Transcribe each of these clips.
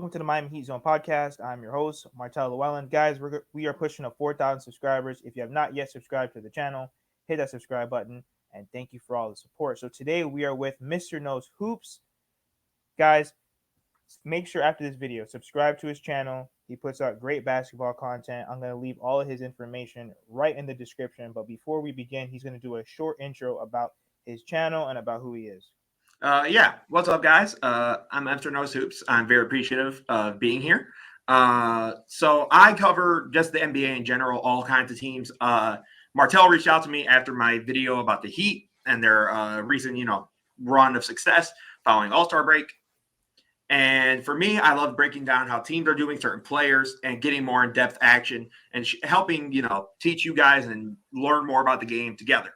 welcome to the Miami Heat Zone podcast. I'm your host, Martel Llewellyn. Guys, we are pushing to 4,000 subscribers. If you have not yet subscribed to the channel, hit that subscribe button, and thank you for all the support. So today we are with Mr. Knows Hoops. Guys, make sure after this video, subscribe to his channel. He puts out great basketball content. I'm going to leave all of his information right in the description. But before we begin, he's going to do a short intro about his channel and about who he is. What's up, guys? I'm Mr. Nose Hoops. I'm very appreciative of being here. So I cover just the NBA in general, all kinds of teams. Martel reached out to me after my video about the Heat and their recent, run of success following AllStar break. And for me, I love breaking down how teams are doing certain players and getting more in-depth action and helping, teach you guys and learn more about the game together.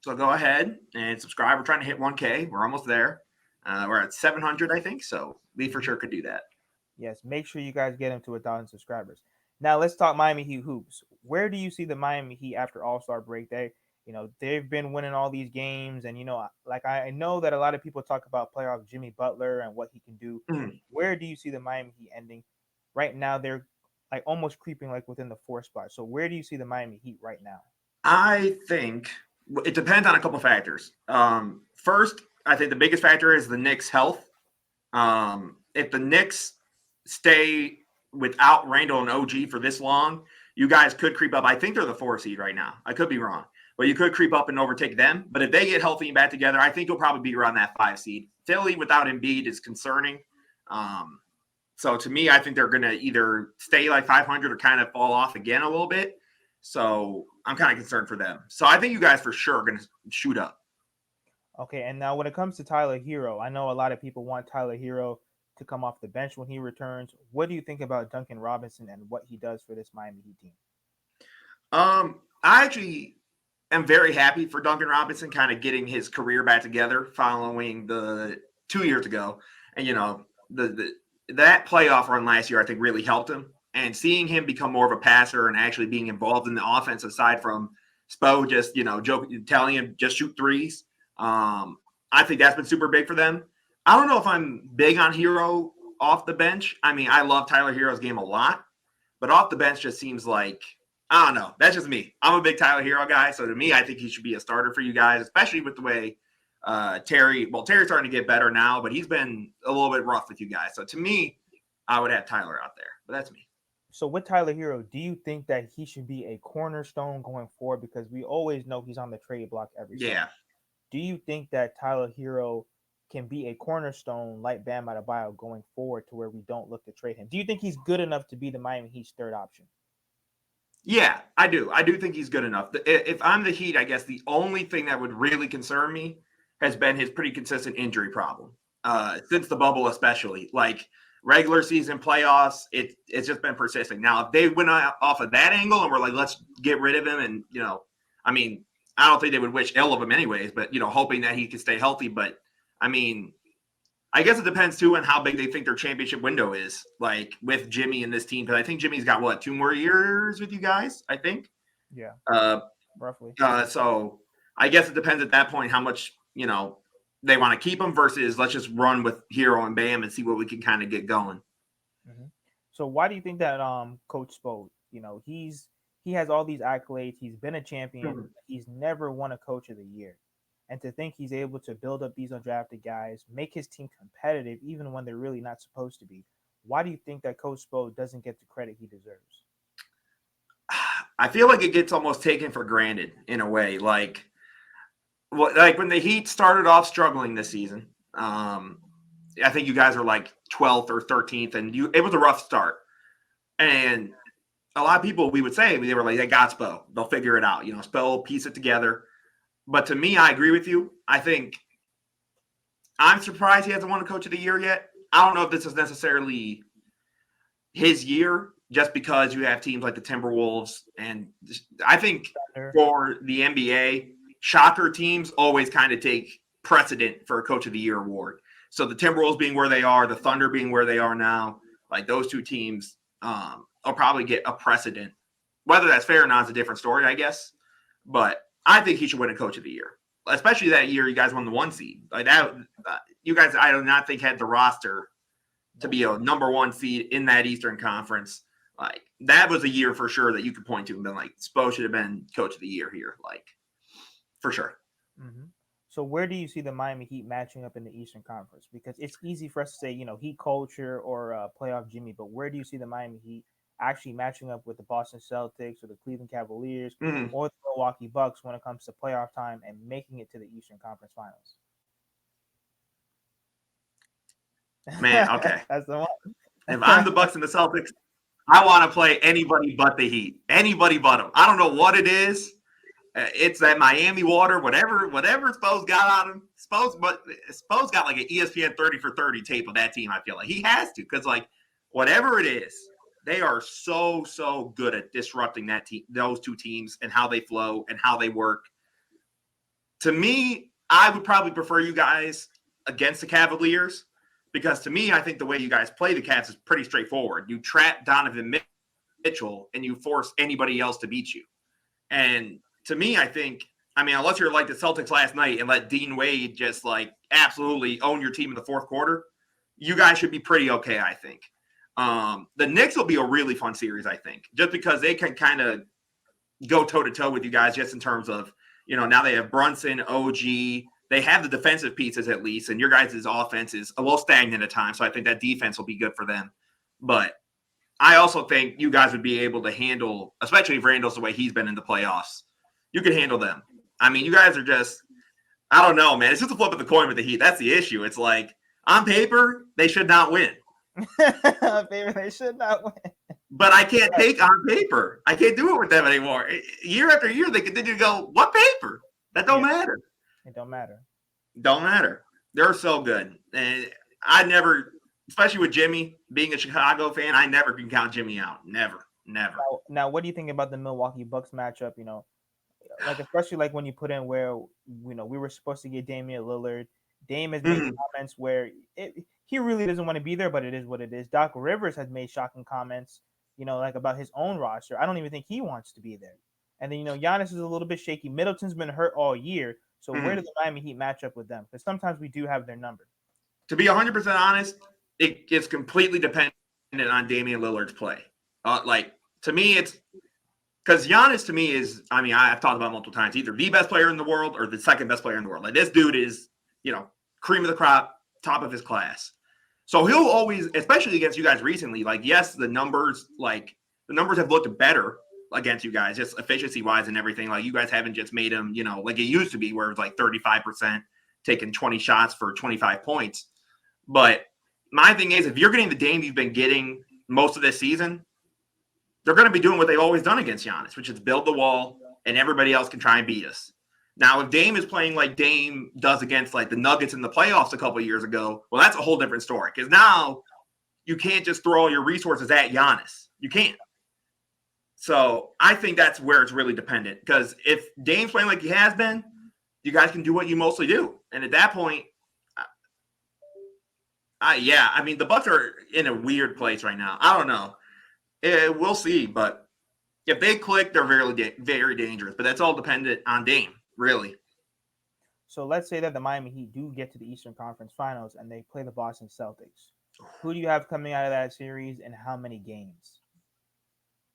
So go ahead and subscribe. We're trying to hit 1K. We're almost there. We're at 700, I think. So we for sure could do that. Yes, make sure you guys get him to 1,000 subscribers. Now let's talk Miami Heat hoops. Where do you see the Miami Heat after All-Star break? They've been winning all these games, and I know that a lot of people talk about playoff Jimmy Butler and what he can do. Where do you see the Miami Heat ending? Right now, they're like almost creeping like within the 4th spot. So where do you see the Miami Heat right now? I think it depends on a couple factors. First, I think the biggest factor is the Knicks' health. If the Knicks stay without Randall and OG for this long, you guys could creep up. I think they're the 4 seed right now. I could be wrong, but you could creep up and overtake them. But if they get healthy and back together, I think you'll probably be around that 5 seed. Philly without Embiid is concerning. So to me, I think they're going to either stay like 500 or kind of fall off again a little bit. So I'm kind of concerned for them. So I think you guys for sure are going to shoot up. Okay, and now when it comes to Tyler Herro, I know a lot of people want Tyler Herro to come off the bench when he returns. What do you think about Duncan Robinson and what he does for this Miami Heat team? I actually am very happy for Duncan Robinson kind of getting his career back together following the 2 years ago. And, that playoff run last year, I think really helped him. And seeing him become more of a passer and actually being involved in the offense aside from Spo just, telling him just shoot threes. I think that's been super big for them. I don't know if I'm big on Herro off the bench. I mean, I love Tyler Herro's game a lot, but off the bench just seems like, I don't know. That's just me. I'm a big Tyler Herro guy. So to me, I think he should be a starter for you guys, especially with the way Terry's starting to get better now, but he's been a little bit rough with you guys. So to me, I would have Tyler out there, but that's me. So with Tyler Herro, do you think that he should be a cornerstone going forward? Because we always know he's on the trade block every summer. Do you think that Tyler Herro can be a cornerstone like Bam Adebayo going forward to where we don't look to trade him? Do you think he's good enough to be the Miami Heat's 3rd option? Yeah, I do. I do think he's good enough. If I'm the Heat, I guess the only thing that would really concern me has been his pretty consistent injury problem since the bubble, especially. Like regular season playoffs, it's just been persisting. Now, if they went off of that angle and were like, let's get rid of him and, I don't think they would wish ill of him anyways, but, hoping that he could stay healthy. But, I guess it depends, too, on how big they think their championship window is, like with Jimmy and this team. Because I think Jimmy's got, 2 more years with you guys, I think? Yeah, roughly. So I guess it depends at that point how much, they want to keep him versus let's just run with Herro and Bam and see what we can kind of get going. Mm-hmm. So why do you think that Coach Spo, he has all these accolades. He's been a champion. Mm-hmm. He's never won a Coach of the Year. And to think he's able to build up these undrafted guys, make his team competitive even when they're really not supposed to be. Why do you think that Coach Spo doesn't get the credit he deserves? I feel like it gets almost taken for granted in a way. Like when the Heat started off struggling this season, I think you guys are like 12th or 13th, and it was a rough start. And a lot of people, we would say, they were like, they got Spo. They'll figure it out. Spo will piece it together. But to me, I agree with you. I think I'm surprised he hasn't won a Coach of the Year yet. I don't know if this is necessarily his year just because you have teams like the Timberwolves. And I think for the NBA, shocker teams always kind of take precedent for a Coach of the Year award. So the Timberwolves being where they are, the Thunder being where they are now, like those 2 teams will probably get a precedent. Whether that's fair or not is a different story, I guess. But I think he should win a Coach of the Year, especially that year you guys won the 1 seed. Like that, you guys, I do not think had the roster to be a number 1 seed in that Eastern Conference. Like, that was a year for sure that you could point to and been like, Spo should have been coach of the year here. Like, for sure. Mm-hmm. So where do you see the Miami Heat matching up in the Eastern Conference? Because it's easy for us to say, Heat culture or playoff Jimmy, but where do you see the Miami Heat actually matching up with the Boston Celtics or the Cleveland Cavaliers Mm-hmm. or the Milwaukee Bucks when it comes to playoff time and making it to the Eastern Conference Finals? Man, okay. That's the one. If I'm the Bucks and the Celtics, I want to play anybody but the Heat. Anybody but them. I don't know what it is. It's that Miami water, whatever Spo's got on him. Spo's got like an ESPN 30 for 30 tape of that team, I feel like. He has to, because like whatever it is, they are so good at disrupting that team, those two teams, and how they flow and how they work. To me, I would probably prefer you guys against the Cavaliers, because to me, I think the way you guys play the Cavs is pretty straightforward. You trap Donovan Mitchell and you force anybody else to beat you. And to me, I think, unless you're like the Celtics last night and let Dean Wade just like absolutely own your team in the fourth quarter, you guys should be pretty okay, I think. The Knicks will be a really fun series, I think, just because they can kind of go toe-to-toe with you guys just in terms of, now they have Brunson, OG. They have the defensive pieces at least, and your guys' offense is a little stagnant at times, so I think that defense will be good for them. But I also think you guys would be able to handle, especially if Randall's the way he's been in the playoffs, you can handle them. You guys are just, I don't know, man. It's just a flip of the coin with the Heat. That's the issue. It's like, on paper, they should not win. On paper, they should not win. But I can't take on paper. I can't do it with them anymore. Year after year, they continue to go, what paper? That don't matter. It don't matter. Don't matter. They're so good. And I never, especially with Jimmy, being a Chicago fan, I never can count Jimmy out. Never. Now, what do you think about the Milwaukee Bucks matchup? Like especially like when you put in where we were supposed to get Damian Lillard. Dame has made comments where he really doesn't want to be there, but it is what it is. Doc Rivers has made shocking comments, like about his own roster. I don't even think he wants to be there. And then Giannis is a little bit shaky. Middleton's been hurt all year, so where do the Miami Heat match up with them? Because sometimes we do have their number. To be 100% honest, it's completely dependent on Damian Lillard's play. To me, it's because Giannis to me is, I've talked about multiple times, either the best player in the world or the second best player in the world. Like, this dude is, cream of the crop, top of his class. So he'll always, especially against you guys recently, like, yes, the numbers have looked better against you guys, just efficiency wise and everything. Like, you guys haven't just made them, like it used to be where it was like 35% taking 20 shots for 25 points. But my thing is, if you're getting the Dame you've been getting most of this season, they're going to be doing what they've always done against Giannis, which is build the wall and everybody else can try and beat us. Now, if Dame is playing like Dame does against like the Nuggets in the playoffs a couple of years ago, well, that's a whole different story, because now you can't just throw all your resources at Giannis. You can't. So I think that's where it's really dependent, because if Dame's playing like he has been, you guys can do what you mostly do. And at that point, the Bucks are in a weird place right now. I don't know. We'll see, but if they click, they're very, very dangerous. But that's all dependent on Dame, really. So let's say that the Miami Heat do get to the Eastern Conference Finals and they play the Boston Celtics. Who do you have coming out of that series, and how many games?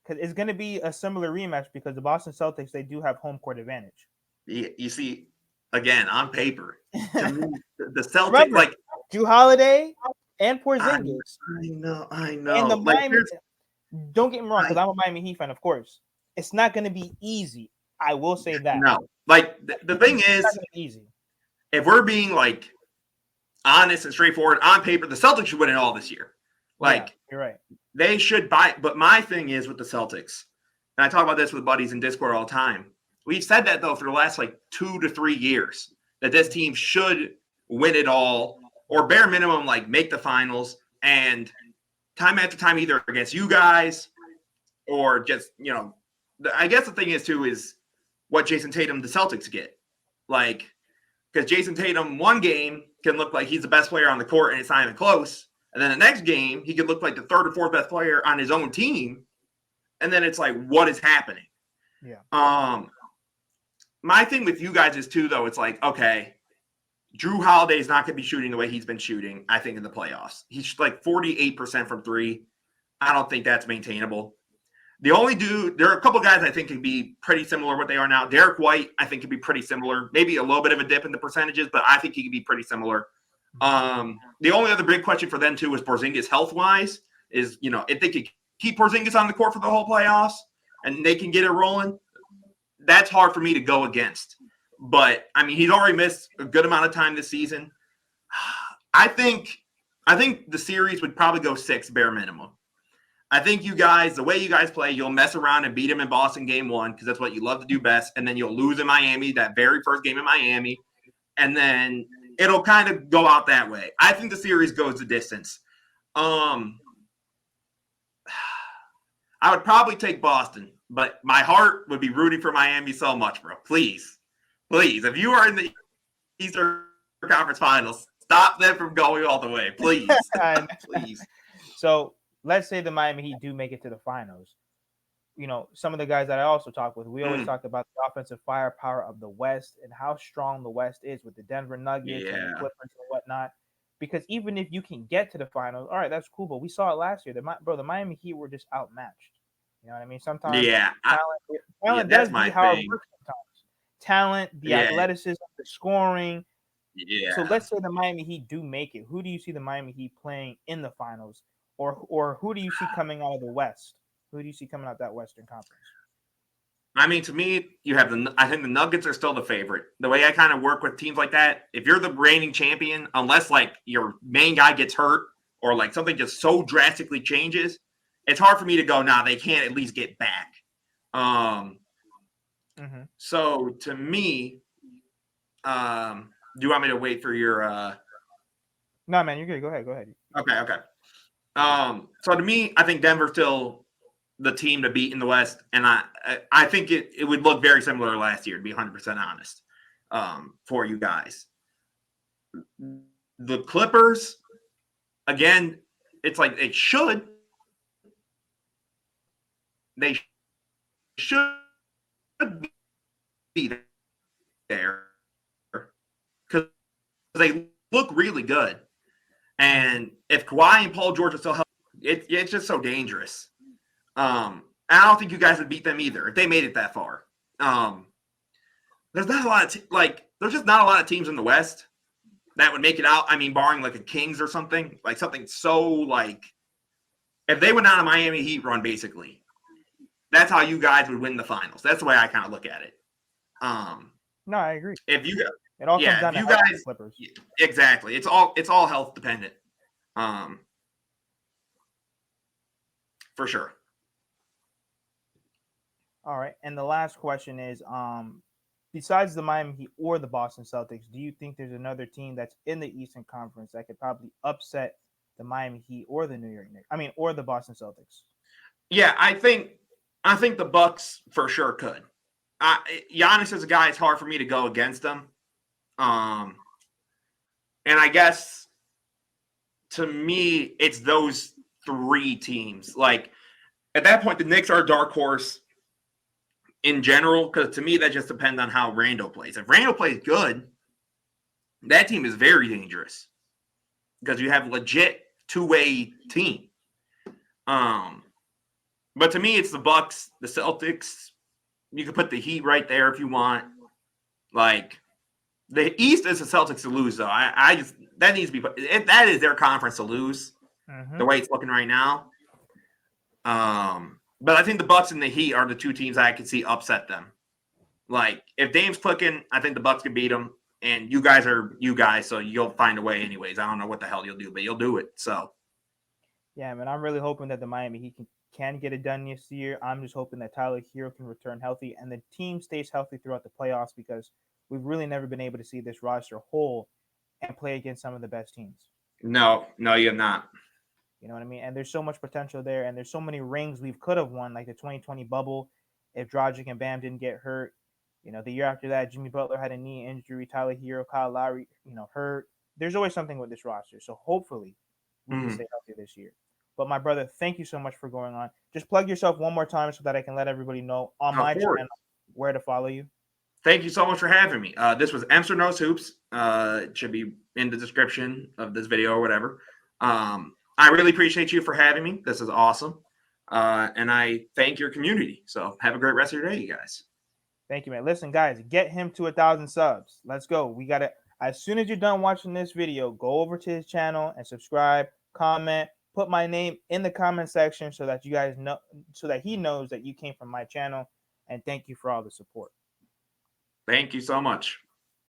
Because it's going to be a similar rematch, because the Boston Celtics, they do have home court advantage. You see, again, on paper, to me, the Celtics, Remember, like Jrue Holiday and Porzingis. I know. And the Miami. Don't get me wrong, because I'm a Miami Heat fan, of course. It's not going to be easy. I will say that. No. Like, the thing is, easy. If we're being, like, honest and straightforward, on paper, the Celtics should win it all this year. Like, you're right. They should buy. But my thing is with the Celtics, and I talk about this with buddies in Discord all the time, we've said that, though, for the last, 2 to 3 years, that this team should win it all, or bare minimum, make the finals. And time after time, either against you guys or just, I guess the thing is, too, is what Jason Tatum, the Celtics get. Because Jason Tatum, one game can look like he's the best player on the court and it's not even close. And then the next game, he could look like the third or fourth best player on his own team. And then it's like, what is happening? Yeah. My thing with you guys is, too, though, it's like, okay, Drew Holiday's not going to be shooting the way he's been shooting, I think, in the playoffs. He's like 48% from three. I don't think that's maintainable. There are a couple guys I think can be pretty similar to what they are now. Derek White, I think, can be pretty similar. Maybe a little bit of a dip in the percentages, but I think he can be pretty similar. The only other big question for them, too, is Porzingis health-wise. If they could keep Porzingis on the court for the whole playoffs and they can get it rolling, that's hard for me to go against. But, I mean, he's already missed a good amount of time this season. I think the series would probably go 6 bare minimum. I think you guys, the way you guys play, you'll mess around and beat them in Boston game 1 because that's what you love to do best. And then you'll lose in Miami, that very first game in Miami. And then it'll kind of go out that way. I think the series goes the distance. I would probably take Boston, but my heart would be rooting for Miami so much, bro. Please, if you are in the Eastern Conference Finals, stop them from going all the way. Please. Please. So let's say the Miami Heat do make it to the finals. Some of the guys that I also talk with, we always talk about the offensive firepower of the West and how strong the West is with the Denver Nuggets and the Clippers and whatnot. Because even if you can get to the finals, all right, that's cool. But we saw it last year. The Miami Heat were just outmatched. You know what I mean? Sometimes talent does be how it works sometimes. Talent, the athleticism, the scoring. Yeah. So let's say the Miami Heat do make it. Who do you see the Miami Heat playing in the finals? Or who do you see coming out of the West? Who do you see coming out that Western Conference? I mean, to me, I think the Nuggets are still the favorite. The way I kind of work with teams like that, if you're the reigning champion, unless like your main guy gets hurt or like something just so drastically changes, it's hard for me to go, they can't at least get back. So to me, do you want me to wait for your No, man, you're good. Go ahead. Okay. So to me, I think Denver's still the team to beat in the West, and I think it would look very similar to last year, to be 100% honest, for you guys. The Clippers, again, it's like they should be there because they look really good. And if Kawhi and Paul George are still healthy, it's just so dangerous. I don't think you guys would beat them either if they made it that far. There's not a lot of there's just not a lot of teams in the West that would make it out. I mean, barring like a Kings or something, like something so if they went on a Miami Heat run, basically, that's how you guys would win the finals. That's the way I kind of look at it. No, I agree. If you it all comes down to the Clippers. Exactly. It's all health dependent. For sure. All right. And the last question is, besides the Miami Heat or the Boston Celtics, do you think there's another team that's in the Eastern Conference that could probably upset the Miami Heat or the New York Knicks? I mean, or the Boston Celtics? Yeah, I think the Bucks for sure could. Giannis is a guy. It's hard for me to go against him. And I guess to me, it's those 3 teams. Like at that point, the Knicks are a dark horse in general, because to me, that just depends on how Randle plays. If Randle plays good, that team is very dangerous because you have legit 2-way team. But to me, it's the Bucks, the Celtics. You can put the Heat right there if you want. Like the East is the Celtics to lose, though. I just that needs to be that is their conference to lose. The way it's looking right now. But I think the Bucks and the Heat are the 2 teams I could see upset them. Like if Dame's clicking, I think the Bucks can beat them. And you guys are you guys, so you'll find a way anyways. I don't know what the hell you'll do, but you'll do it. So yeah, man, I'm really hoping that the Miami Heat can get it done this year. I'm just hoping that Tyler Herro can return healthy and the team stays healthy throughout the playoffs, because we've really never been able to see this roster whole and play against some of the best teams. No, you have not. You know what I mean? And there's so much potential there, and there's so many rings we could have won, like the 2020 bubble, if Dragic and Bam didn't get hurt. The year after that, Jimmy Butler had a knee injury, Tyler Herro, Kyle Lowry, hurt. There's always something with this roster. So hopefully we can stay healthy this year. But my brother, thank you so much for going on. Just plug yourself one more time so that I can let everybody know on my channel where to follow you. Thank you so much for having me. This was Emster Knows Hoops. It should be in the description of this video or whatever. I really appreciate you for having me. This is awesome. And I thank your community. So have a great rest of your day, you guys. Thank you, man. Listen, guys, get him to 1,000 subs. Let's go. We got to, as soon as you're done watching this video, go over to his channel and subscribe, comment, put my name in the comment section so that you guys know, so that he knows that you came from my channel. And thank you for all the support. Thank you so much.